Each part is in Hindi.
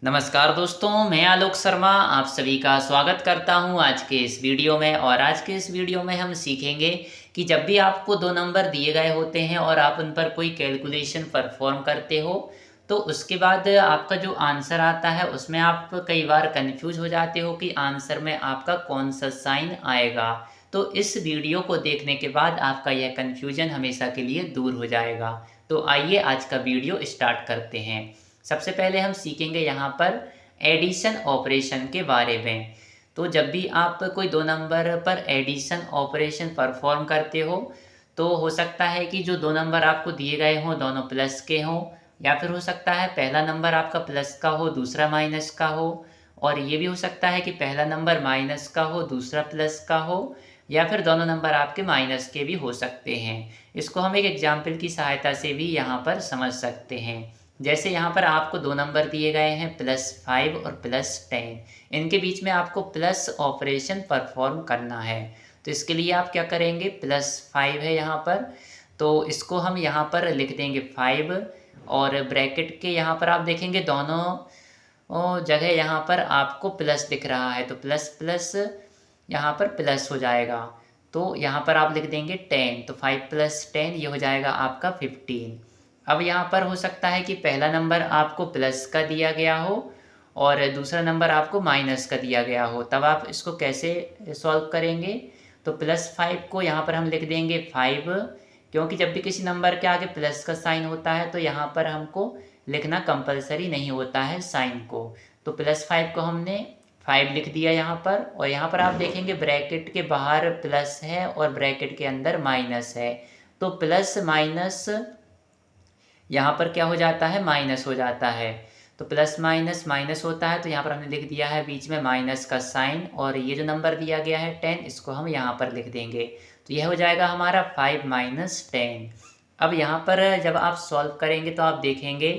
नमस्कार दोस्तों, मैं आलोक शर्मा आप सभी का स्वागत करता हूं आज के इस वीडियो में। और आज के इस वीडियो में हम सीखेंगे कि जब भी आपको दो नंबर दिए गए होते हैं और आप उन पर कोई कैलकुलेशन परफॉर्म करते हो तो उसके बाद आपका जो आंसर आता है उसमें आप कई बार कंफ्यूज हो जाते हो कि आंसर में आपका कौन सा साइन आएगा। तो इस वीडियो को देखने के बाद आपका यह कन्फ्यूजन हमेशा के लिए दूर हो जाएगा। तो आइए आज का वीडियो स्टार्ट करते हैं। सबसे पहले हम सीखेंगे यहाँ पर एडिशन ऑपरेशन के बारे में। तो जब भी आप कोई दो नंबर पर एडिशन ऑपरेशन परफॉर्म करते हो तो हो सकता है कि जो दो नंबर आपको दिए गए हों दोनों प्लस के हों, या फिर हो सकता है पहला नंबर आपका प्लस का हो दूसरा माइनस का हो, और ये भी हो सकता है कि पहला नंबर माइनस का हो दूसरा प्लस का हो, या फिर दोनों नंबर आपके माइनस के भी हो सकते हैं। इसको हम एक एग्जाम्पल की सहायता से भी यहाँ पर समझ सकते हैं। जैसे यहाँ पर आपको दो नंबर दिए गए हैं +5 और +10, इनके बीच में आपको प्लस ऑपरेशन परफॉर्म करना है। तो इसके लिए आप क्या करेंगे, +5 है यहाँ पर, तो इसको हम यहाँ पर लिख देंगे 5, और ब्रैकेट के यहाँ पर आप देखेंगे दोनों जगह यहाँ पर आपको प्लस दिख रहा है, तो प्लस प्लस यहाँ पर प्लस हो जाएगा। तो यहाँ पर आप लिख देंगे 10, तो 5 + 10 ये हो जाएगा आपका 15। अब यहाँ पर हो सकता है कि पहला नंबर आपको प्लस का दिया गया हो और दूसरा नंबर आपको माइनस का दिया गया हो, तब आप इसको कैसे सॉल्व करेंगे। तो +5 को यहाँ पर हम लिख देंगे 5, क्योंकि जब भी किसी नंबर के आगे प्लस का साइन होता है तो यहाँ पर हमको लिखना कंपलसरी नहीं होता है साइन को। तो +5 को हमने 5 लिख दिया यहाँ पर, और यहाँ पर आप देखेंगे ब्रैकेट के बाहर प्लस है और ब्रैकेट के अंदर माइनस है, तो प्लस माइनस यहाँ पर क्या हो जाता है, माइनस हो जाता है। तो प्लस माइनस माइनस होता है, तो यहाँ पर हमने लिख दिया है बीच में माइनस का साइन, और ये जो नंबर दिया गया है 10 इसको हम यहाँ पर लिख देंगे। तो यह हो जाएगा हमारा 5 - 10। अब यहाँ पर जब आप सॉल्व करेंगे तो आप देखेंगे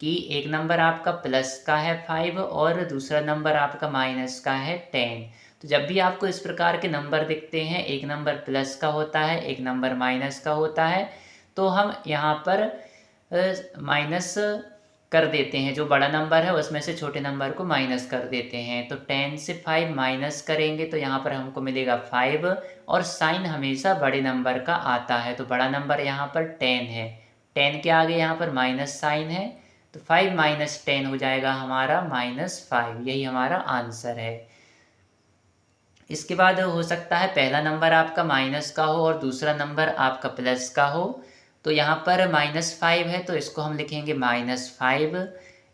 कि एक नंबर आपका प्लस का है 5 और दूसरा नंबर आपका माइनस का है 10। तो जब भी आपको इस प्रकार के नंबर दिखते हैं, एक नंबर प्लस का होता है एक नंबर माइनस का होता है, तो हम यहाँ पर माइनस कर देते हैं। जो बड़ा नंबर है उसमें से छोटे नंबर को माइनस कर देते हैं। तो 10 से 5 माइनस करेंगे तो यहाँ पर हमको मिलेगा 5, और साइन हमेशा बड़े नंबर का आता है, तो बड़ा नंबर यहाँ पर 10 है, 10 के आगे यहाँ पर माइनस साइन है, तो 5 - 10 हो जाएगा हमारा -5। यही हमारा आंसर है। इसके बाद हो सकता है पहला नंबर आपका माइनस का हो और दूसरा नंबर आपका प्लस का हो, तो यहाँ पर -5 है तो इसको हम लिखेंगे -5।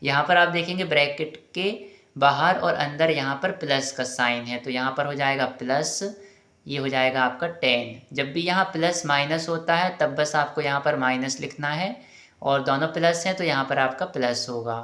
यहाँ पर आप देखेंगे ब्रैकेट के बाहर और अंदर यहाँ पर प्लस का साइन है, तो यहाँ पर हो जाएगा प्लस, ये हो जाएगा आपका 10। जब भी यहाँ प्लस माइनस होता है तब बस आपको यहाँ पर माइनस लिखना है, और दोनों प्लस हैं तो यहाँ पर आपका प्लस होगा।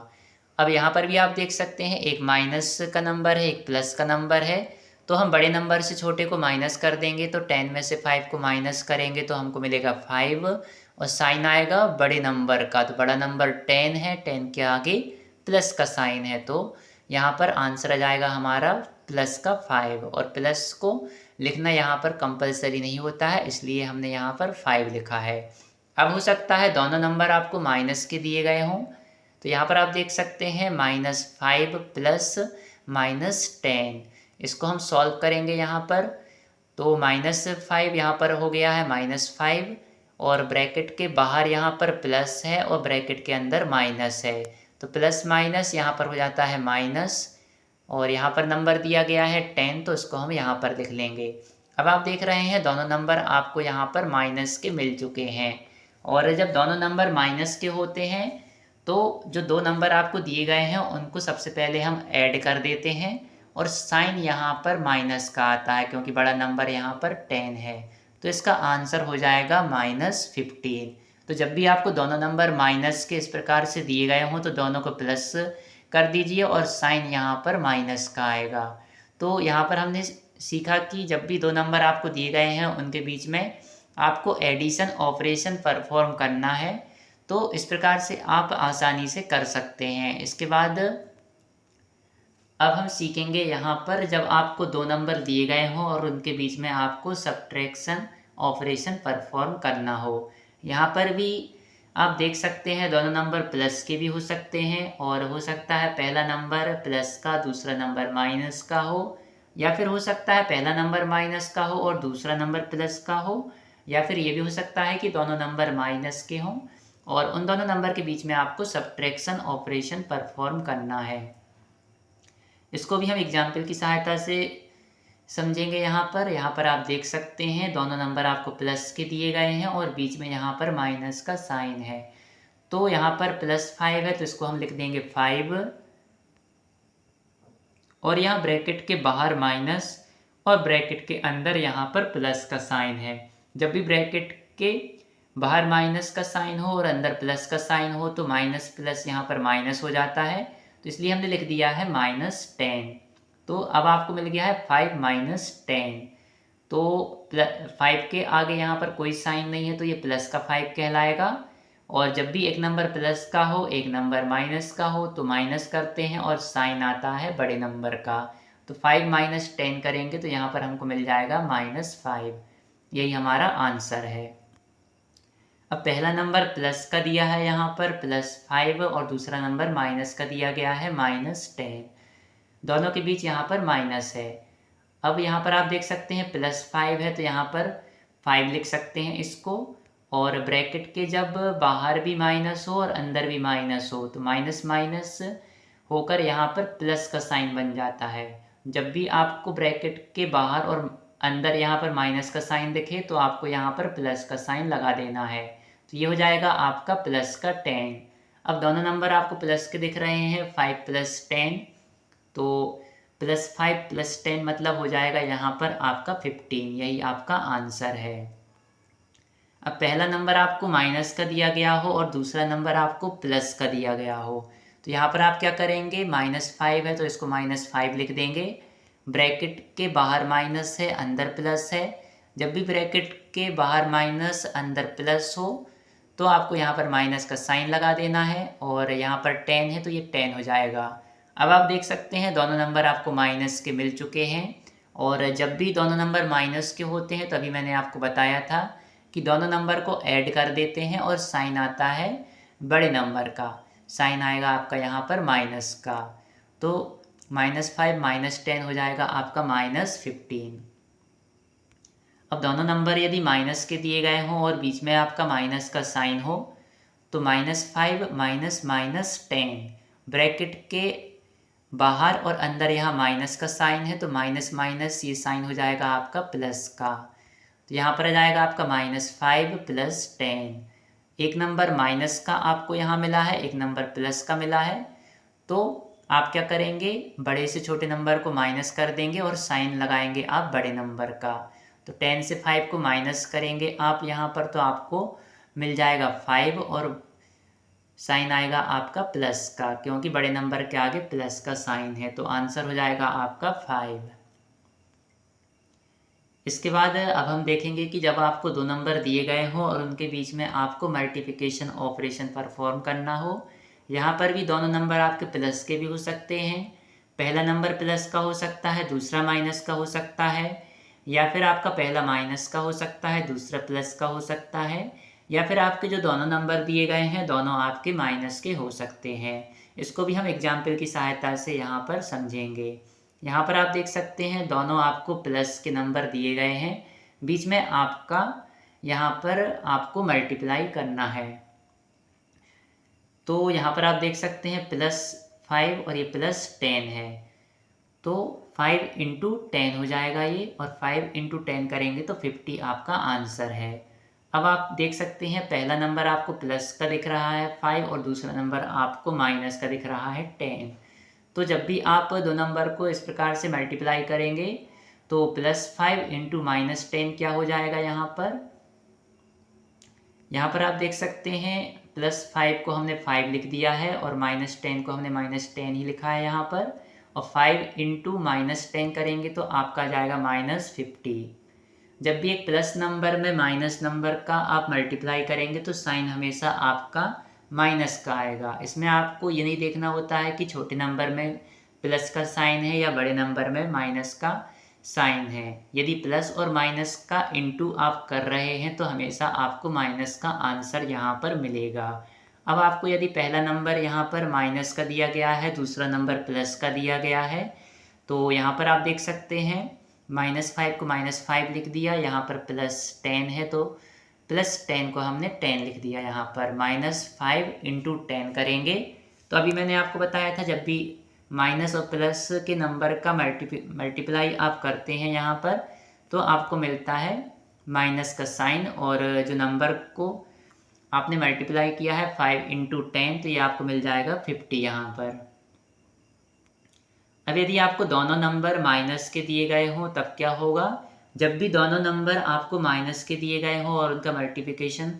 अब यहाँ पर भी आप देख सकते हैं एक माइनस का नंबर है एक प्लस का नंबर है, तो हम बड़े नंबर से छोटे को माइनस कर देंगे, तो 10 में से 5 को माइनस करेंगे तो हमको मिलेगा 5, और साइन आएगा बड़े नंबर का, तो बड़ा नंबर 10 है, 10 के आगे प्लस का साइन है, तो यहाँ पर आंसर आ जाएगा हमारा प्लस का 5। और प्लस को लिखना यहाँ पर कंपलसरी नहीं होता है, इसलिए हमने यहाँ पर 5 लिखा है। अब हो सकता है दोनों नंबर आपको माइनस के दिए गए हों, तो यहाँ पर आप देख सकते हैं -5 प्लस -10, इसको हम सॉल्व करेंगे यहाँ पर। तो -5 यहाँ पर हो गया है -5, और ब्रैकेट के बाहर यहाँ पर प्लस है और ब्रैकेट के अंदर माइनस है, तो प्लस माइनस यहाँ पर हो जाता है माइनस, और यहाँ पर नंबर दिया गया है 10, तो इसको हम यहाँ पर लिख लेंगे। अब आप देख रहे हैं दोनों नंबर आपको यहाँ पर माइनस के मिल चुके हैं, और जब दोनों नंबर माइनस के होते हैं तो जो दो नंबर आपको दिए गए हैं उनको सबसे पहले हम ऐड कर देते हैं, और साइन यहाँ पर माइनस का आता है क्योंकि बड़ा नंबर यहाँ पर 10 है, तो इसका आंसर हो जाएगा -15। तो जब भी आपको दोनों नंबर माइनस के इस प्रकार से दिए गए हों तो दोनों को प्लस कर दीजिए और साइन यहाँ पर माइनस का आएगा। तो यहाँ पर हमने सीखा कि जब भी दो नंबर आपको दिए गए हैं उनके बीच में आपको एडिशन ऑपरेशन परफॉर्म करना है, तो इस प्रकार से आप आसानी से कर सकते हैं। इसके बाद अब हम सीखेंगे यहाँ पर जब आपको दो नंबर दिए गए हों और उनके बीच में आपको सब्ट्रैक्शन ऑपरेशन परफॉर्म करना हो। यहाँ पर भी आप देख सकते हैं दोनों नंबर प्लस के भी हो सकते हैं और हो सकता है पहला नंबर प्लस का दूसरा नंबर माइनस का हो, या फिर हो सकता है पहला नंबर माइनस का हो और दूसरा नंबर प्लस का हो, या फिर ये भी हो सकता है कि दोनों नंबर माइनस के हों और उन दोनों नंबर के बीच में आपको सब्ट्रैक्शन ऑपरेशन परफॉर्म करना है। इसको भी हम एग्जाम्पल की सहायता से समझेंगे। यहाँ पर आप देख सकते हैं दोनों नंबर आपको प्लस के दिए गए हैं और बीच में यहाँ पर माइनस का साइन है। तो यहाँ पर +5 है तो इसको हम लिख देंगे 5 और यहाँ ब्रैकेट के बाहर माइनस और ब्रैकेट के अंदर यहाँ पर प्लस का साइन है। जब भी ब्रैकेट के बाहर माइनस का साइन हो और अंदर प्लस का साइन हो तो माइनस प्लस यहाँ पर माइनस हो जाता है, तो इसलिए हमने लिख दिया है -10। तो अब आपको मिल गया है 5 - 10। तो 5 के आगे यहाँ पर कोई साइन नहीं है तो ये प्लस का 5 कहलाएगा। और जब भी एक नंबर प्लस का हो एक नंबर माइनस का हो तो माइनस करते हैं और साइन आता है बड़े नंबर का। तो 5 - 10 करेंगे तो यहाँ पर हमको मिल जाएगा -5। यही हमारा आंसर है। अब पहला नंबर प्लस का दिया है यहाँ पर +5 और दूसरा नंबर माइनस का दिया गया है -10। दोनों के बीच यहाँ पर माइनस है। अब यहाँ पर आप देख सकते हैं +5 है तो यहाँ पर 5 लिख सकते हैं इसको, और ब्रैकेट के जब बाहर भी माइनस हो और अंदर भी माइनस हो तो माइनस माइनस होकर यहाँ पर प्लस का साइन बन जाता है। जब भी आपको ब्रैकेट के बाहर और अंदर यहाँ पर माइनस का साइन दिखे तो आपको यहाँ पर प्लस का साइन लगा देना है। तो ये हो जाएगा आपका प्लस का 10। अब दोनों नंबर आपको प्लस के दिख रहे हैं 5 + 10, तो +5 + 10 मतलब हो जाएगा यहाँ पर आपका 15। यही आपका आंसर है। अब पहला नंबर आपको माइनस का दिया गया हो और दूसरा नंबर आपको प्लस का दिया गया हो तो यहाँ पर आप क्या करेंगे, -5 है तो इसको -5 लिख देंगे। ब्रैकेट के बाहर माइनस है अंदर प्लस है। जब भी ब्रैकेट के बाहर माइनस अंदर प्लस हो तो आपको यहाँ पर माइनस का साइन लगा देना है, और यहाँ पर 10 है तो ये 10 हो जाएगा। अब आप देख सकते हैं दोनों नंबर आपको माइनस के मिल चुके हैं, और जब भी दोनों नंबर माइनस के होते हैं तभी मैंने आपको बताया था कि दोनों नंबर को ऐड कर देते हैं और साइन आता है बड़े नंबर का। साइन आएगा आपका यहाँ पर माइनस का, तो -5 - 10 हो जाएगा आपका -15। अब दोनों नंबर यदि माइनस के दिए गए हों और बीच में आपका माइनस का साइन हो तो -5 - -10 ब्रैकेट के बाहर और अंदर यहाँ माइनस का साइन है तो माइनस माइनस ये साइन हो जाएगा आपका प्लस का। तो यहाँ पर आ जाएगा आपका -5 + 10। एक नंबर माइनस का आपको यहाँ मिला है, एक नंबर प्लस का मिला है, तो आप क्या करेंगे, बड़े से छोटे नंबर को माइनस कर देंगे और साइन लगाएंगे आप बड़े नंबर का। तो 10 से 5 को माइनस करेंगे आप यहाँ पर तो आपको मिल जाएगा 5 और साइन आएगा आपका प्लस का, क्योंकि बड़े नंबर के आगे प्लस का साइन है। तो आंसर हो जाएगा आपका 5। इसके बाद अब हम देखेंगे कि जब आपको दो नंबर दिए गए हों और उनके बीच में आपको मल्टीप्लिकेशन ऑपरेशन परफॉर्म करना हो। यहाँ पर भी दोनों नंबर आपके प्लस के भी हो सकते हैं। पहला नंबर प्लस का हो सकता है, दूसरा माइनस का हो सकता है, या फिर आपका पहला माइनस का हो सकता है, दूसरा प्लस का हो सकता है, या फिर आपके जो दोनों नंबर दिए गए हैं दोनों आपके माइनस के हो सकते हैं। इसको भी हम एग्जाम्पल की सहायता से यहाँ पर समझेंगे। यहाँ पर आप देख सकते हैं दोनों आपको प्लस के नंबर दिए गए हैं, बीच में आपका यहाँ पर आपको मल्टीप्लाई करना है। तो यहाँ पर आप देख सकते हैं +5 और ये +10 है, तो 5 × 10 हो जाएगा ये, और 5 × 10 करेंगे तो 50 आपका आंसर है। अब आप देख सकते हैं पहला नंबर आपको प्लस का दिख रहा है 5 और दूसरा नंबर आपको माइनस का दिख रहा है 10। तो जब भी आप दो नंबर को इस प्रकार से मल्टीप्लाई करेंगे तो +5 × -10 क्या हो जाएगा यहाँ पर आप देख सकते हैं +5 को हमने 5 लिख दिया है और -10 को हमने -10 ही लिखा है यहाँ पर, और 5 × -10 करेंगे तो आपका जाएगा -50। जब भी एक प्लस नंबर में माइनस नंबर का आप मल्टीप्लाई करेंगे तो साइन हमेशा आपका माइनस का आएगा। इसमें आपको ये नहीं देखना होता है कि छोटे नंबर में प्लस का साइन है या बड़े नंबर में माइनस का। साइन है। यदि प्लस और माइनस का इनटू आप कर रहे हैं तो हमेशा आपको माइनस का आंसर यहाँ पर मिलेगा। अब आपको यदि पहला नंबर यहाँ पर माइनस का दिया गया है, दूसरा नंबर प्लस का दिया गया है, तो यहाँ पर आप देख सकते हैं -5 को -5 लिख दिया, यहाँ पर +10 है तो +10 को हमने 10 लिख दिया। यहाँ पर -5 × 10 करेंगे तो अभी मैंने आपको बताया था जब भी माइनस और प्लस के नंबर का मल्टीप्लाई आप करते हैं यहाँ पर तो आपको मिलता है माइनस का साइन, और जो नंबर को आपने मल्टीप्लाई किया है 5 × 10 तो ये आपको मिल जाएगा 50 यहाँ पर। अब यदि आपको दोनों नंबर माइनस के दिए गए हों तब क्या होगा? जब भी दोनों नंबर आपको माइनस के दिए गए हों और उनका मल्टीप्लिकेशन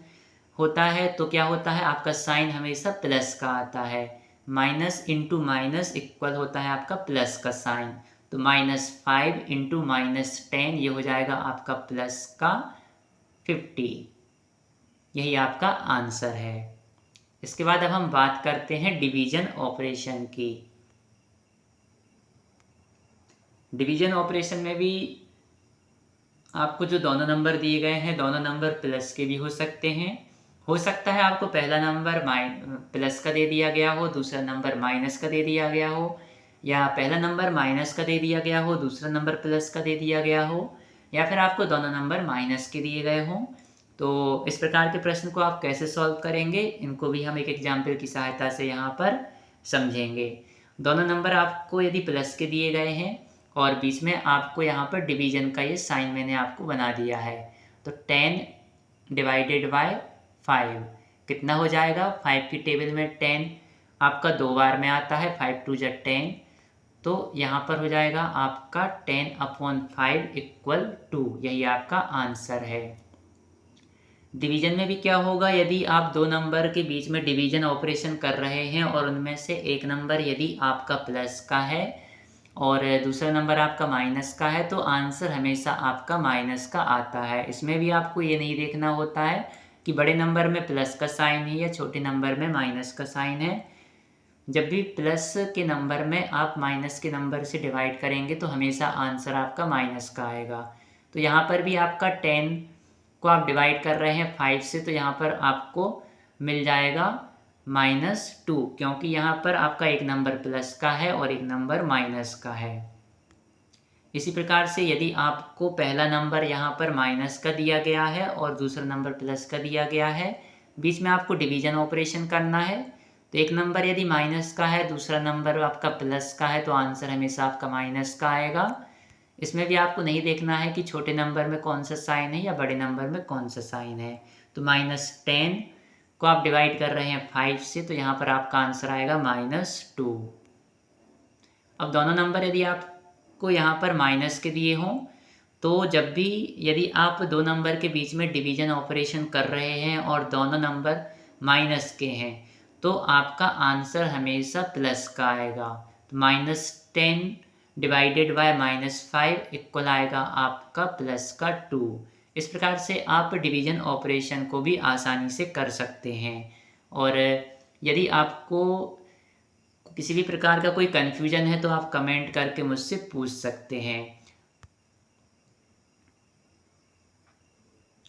होता है तो क्या होता है, आपका साइन हमेशा प्लस का आता है। माइनस इंटू माइनस इक्वल होता है आपका प्लस का साइन, तो -5 × -10 ये हो जाएगा आपका प्लस का 50। यही आपका आंसर है। इसके बाद अब हम बात करते हैं डिवीजन ऑपरेशन की। डिवीजन ऑपरेशन में भी आपको जो दोनों नंबर दिए गए हैं, दोनों नंबर प्लस के भी हो सकते हैं। हो सकता है आपको पहला नंबर प्लस का दे दिया गया हो, दूसरा नंबर माइनस का दे दिया गया हो, या पहला नंबर माइनस का दे दिया गया हो, दूसरा नंबर प्लस का दे दिया गया हो, या फिर आपको दोनों नंबर माइनस के दिए गए हों। तो इस प्रकार के प्रश्न को आप कैसे सॉल्व करेंगे, इनको भी हम एक एग्जाम्पल की सहायता से यहाँ पर समझेंगे। दोनों नंबर आपको यदि प्लस के दिए गए हैं और बीच में आपको यहाँ पर डिवीजन का ये साइन मैंने आपको बना दिया है, तो 10 / 5 कितना हो जाएगा? 5 की टेबल में 10 आपका 2 बार में आता है, 5 × 2 = 10, तो यहाँ पर हो जाएगा आपका 10/5 = 2। यही आपका आंसर है। डिवीजन में भी क्या होगा, यदि आप दो नंबर के बीच में डिवीजन ऑपरेशन कर रहे हैं और उनमें से एक नंबर यदि आपका प्लस का है और दूसरा नंबर आपका माइनस का है तो आंसर हमेशा आपका माइनस का आता है। इसमें भी आपको ये नहीं देखना होता है कि बड़े नंबर में प्लस का साइन है या छोटे नंबर में माइनस का साइन है। जब भी प्लस के नंबर में आप माइनस के नंबर से डिवाइड करेंगे तो हमेशा आंसर आपका माइनस का आएगा। तो यहाँ पर भी आपका 10 को आप डिवाइड कर रहे हैं 5 से, तो यहाँ पर आपको मिल जाएगा -2, क्योंकि यहाँ पर आपका एक नंबर प्लस का है और एक नंबर माइनस का है। इसी प्रकार से यदि आपको पहला नंबर यहाँ पर माइनस का दिया गया है और दूसरा नंबर प्लस का दिया गया है, बीच में आपको डिवीजन ऑपरेशन करना है, तो एक नंबर यदि माइनस का है, दूसरा नंबर आपका प्लस का है, तो आंसर हमेशा आपका माइनस का आएगा। इसमें भी आपको नहीं देखना है कि छोटे नंबर में कौन सा साइन है या बड़े नंबर में कौन सा साइन है। तो -10 को आप डिवाइड कर रहे हैं 5 से, तो यहाँ पर आपका आंसर आएगा -2। अब दोनों नंबर यदि आपको यहाँ पर माइनस के दिए हों तो जब भी यदि आप दो नंबर के बीच में डिवीजन ऑपरेशन कर रहे हैं और दोनों नंबर माइनस के हैं तो आपका आंसर हमेशा प्लस का आएगा। तो -10 / -5 इक्वल आएगा आपका प्लस का 2। इस प्रकार से आप डिवीजन ऑपरेशन को भी आसानी से कर सकते हैं। और यदि आपको किसी भी प्रकार का कोई कन्फ्यूजन है तो आप कमेंट करके मुझसे पूछ सकते हैं।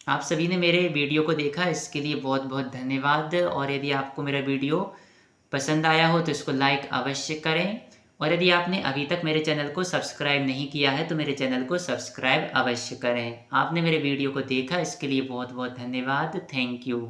आप सभी ने मेरे वीडियो को देखा, इसके लिए बहुत बहुत धन्यवाद। और यदि आपको मेरा वीडियो पसंद आया हो तो इसको लाइक अवश्य करें, और यदि आपने अभी तक मेरे चैनल को सब्सक्राइब नहीं किया है तो मेरे चैनल को सब्सक्राइब अवश्य करें। आपने मेरे वीडियो को देखा, इसके लिए बहुत बहुत धन्यवाद। Thank you.